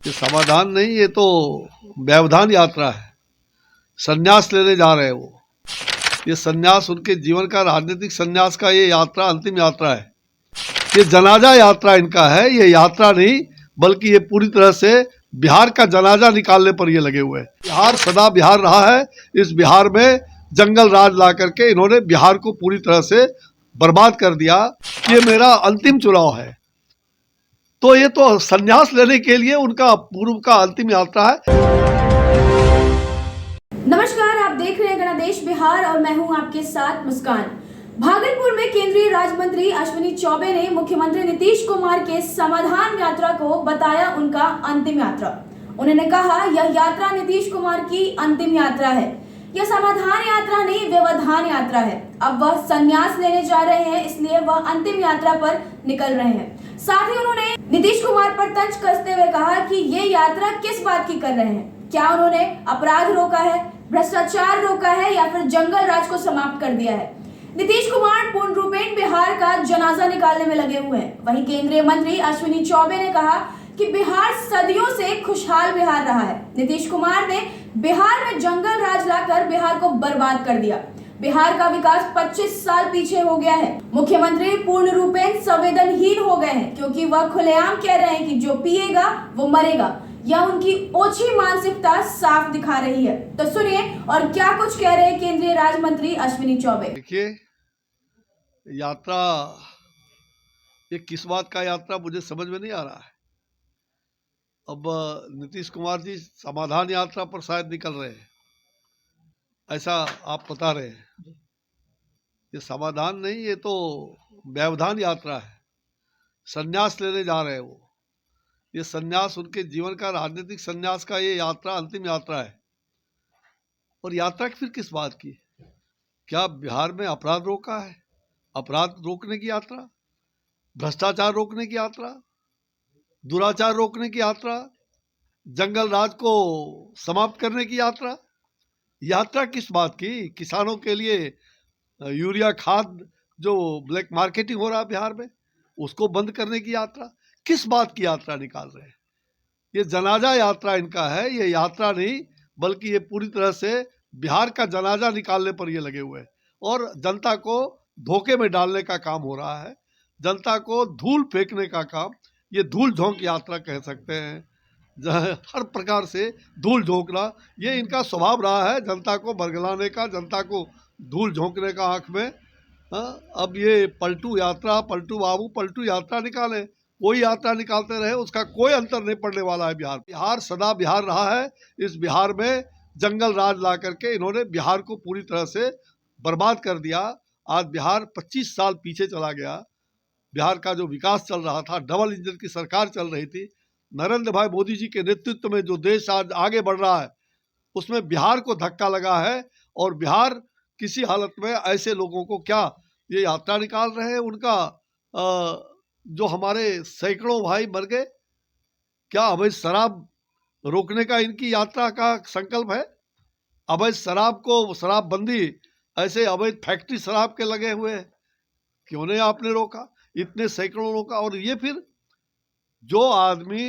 ये समाधान नहीं, ये तो व्यवधान यात्रा है। संन्यास लेने जा रहे हैं वो। ये संन्यास उनके जीवन का, राजनीतिक संन्यास का ये यात्रा अंतिम यात्रा है। ये जनाजा यात्रा इनका है, ये यात्रा नहीं बल्कि ये पूरी तरह से बिहार का जनाजा निकालने पर ये लगे हुए हैं। बिहार सदा बिहार रहा है। इस बिहार में जंगल राज ला करके इन्होंने बिहार को पूरी तरह से बर्बाद कर दिया। ये मेरा अंतिम चुनाव है, तो ये तो संन्यास लेने के लिए उनका पूर्व का अंतिम यात्रा है। नमस्कार, आप देख रहे हैं गणदेश बिहार और मैं हूं आपके साथ मुस्कान। भागलपुर में केंद्रीय राज्य मंत्री अश्विनी चौबे ने मुख्यमंत्री नीतीश कुमार के समाधान यात्रा को बताया उनका अंतिम यात्रा। उन्होंने कहा यह यात्रा नीतीश कुमार की अंतिम यात्रा है। यह समाधान यात्रा नहीं, व्यवधान यात्रा है। अब वह संन्यास लेने जा रहे हैं, इसलिए वह अंतिम यात्रा पर निकल रहे हैं। साथ ही उन्होंने नीतीश कुमार पर तंज कसते हुए कहा कि ये यात्रा किस बात की कर रहे हैं। क्या उन्होंने अपराध रोका है, भ्रष्टाचार रोका है या फिर जंगल राज को समाप्त कर दिया है। नीतीश कुमार पूर्ण रूपेण बिहार का जनाजा निकालने में लगे हुए हैं। वहीं केंद्रीय मंत्री अश्विनी चौबे ने कहा कि बिहार सदियों से खुशहाल बिहार रहा है। नीतीश कुमार ने बिहार में जंगल राज लाकर बिहार को बर्बाद कर दिया। बिहार का विकास 25 साल पीछे हो गया है। मुख्यमंत्री पूर्ण रूपेण संवेदनहीन हो गए हैं, क्योंकि वह खुलेआम कह रहे हैं कि जो पिएगा वो मरेगा। यह उनकी ओछी मानसिकता साफ दिखा रही है। तो सुनिए और क्या कुछ कह रहे हैं केंद्रीय राज्य मंत्री अश्विनी चौबे। देखिए, यात्रा ये किस बात का यात्रा मुझे समझ में नहीं आ रहा है। अब नीतीश कुमार जी समाधान यात्रा पर शायद निकल रहे हैं, ऐसा आप बता रहे हैं। ये समाधान नहीं, ये तो व्यवधान यात्रा है। संन्यास लेने जा रहे हैं वो। ये संन्यास उनके जीवन का, राजनीतिक संन्यास का ये यात्रा अंतिम यात्रा है। और यात्रा फिर किस बात की? क्या बिहार में अपराध रोका है? अपराध रोकने की यात्रा, भ्रष्टाचार रोकने की यात्रा, दुराचार रोकने की यात्रा, जंगल राज को समाप्त करने की यात्रा। यात्रा किस बात की? किसानों के लिए यूरिया खाद जो ब्लैक मार्केटिंग हो रहा है बिहार में, उसको बंद करने की यात्रा। किस बात की यात्रा निकाल रहे हैं? ये जनाजा यात्रा इनका है, ये यात्रा नहीं बल्कि ये पूरी तरह से बिहार का जनाजा निकालने पर ये लगे हुए हैं। और जनता को धोखे में डालने का काम हो रहा है, जनता को धूल फेंकने का काम। ये धूल झोंक यात्रा कह सकते हैं। हर प्रकार से धूल झोंकना ये इनका स्वभाव रहा है, जनता को बरगलाने का, जनता को धूल झोंकने का आंख में। अब ये पलटू यात्रा, पलटू बाबू पलटू यात्रा निकाले, कोई यात्रा निकालते रहे, उसका कोई अंतर नहीं पड़ने वाला है। बिहार सदा बिहार रहा है। इस बिहार में जंगल राज ला करके इन्होंने बिहार को पूरी तरह से बर्बाद कर दिया। आज बिहार 25 साल पीछे चला गया। बिहार का जो विकास चल रहा था, डबल इंजन की सरकार चल रही थी, नरेंद्र भाई मोदी जी के नेतृत्व में जो देश आज आगे बढ़ रहा है, उसमें बिहार को धक्का लगा है। और बिहार किसी हालत में ऐसे लोगों को, क्या ये यात्रा निकाल रहे हैं उनका, जो हमारे सैकड़ों भाई मर गए, क्या अवैध शराब रोकने का इनकी यात्रा का संकल्प है? अवैध शराब को, शराबबंदी, ऐसे अवैध फैक्ट्री शराब के लगे हुए हैं, क्यों नहीं आपने रोका? इतने सैकड़ों रोका। और ये फिर जो आदमी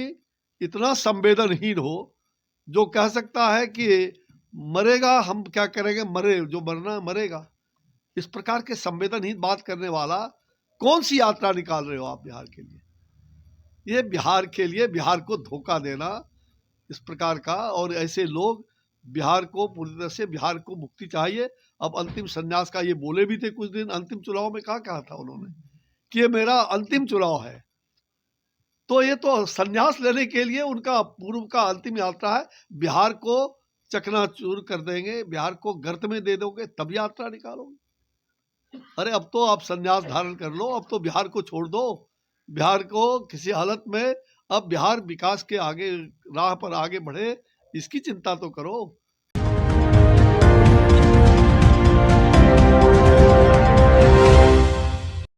इतना संवेदनहीन हो, जो कह सकता है कि मरेगा, हम क्या करेंगे, मरे, जो मरना मरेगा, इस प्रकार के संवेदनहीन बात करने वाला कौन सी यात्रा निकाल रहे हो आप बिहार के लिए? ये बिहार के लिए बिहार को धोखा देना इस प्रकार का। और ऐसे लोग बिहार को पूरी तरह से, बिहार को मुक्ति चाहिए। अब अंतिम संन्यास का ये बोले भी थे कुछ दिन, अंतिम चुनाव में कहा था उन्होंने कि ये मेरा अंतिम चुनाव है। तो ये तो संन्यास लेने के लिए उनका पूर्व का अंतिम यात्रा है। बिहार को चकनाचूर कर देंगे, बिहार को गर्त में दे दोगे, तब यात्रा निकालोगे। अरे अब तो आप संन्यास धारण कर लो, अब तो बिहार को छोड़ दो। बिहार को किसी हालत में, अब बिहार विकास के आगे राह पर आगे बढ़े, इसकी चिंता तो करो।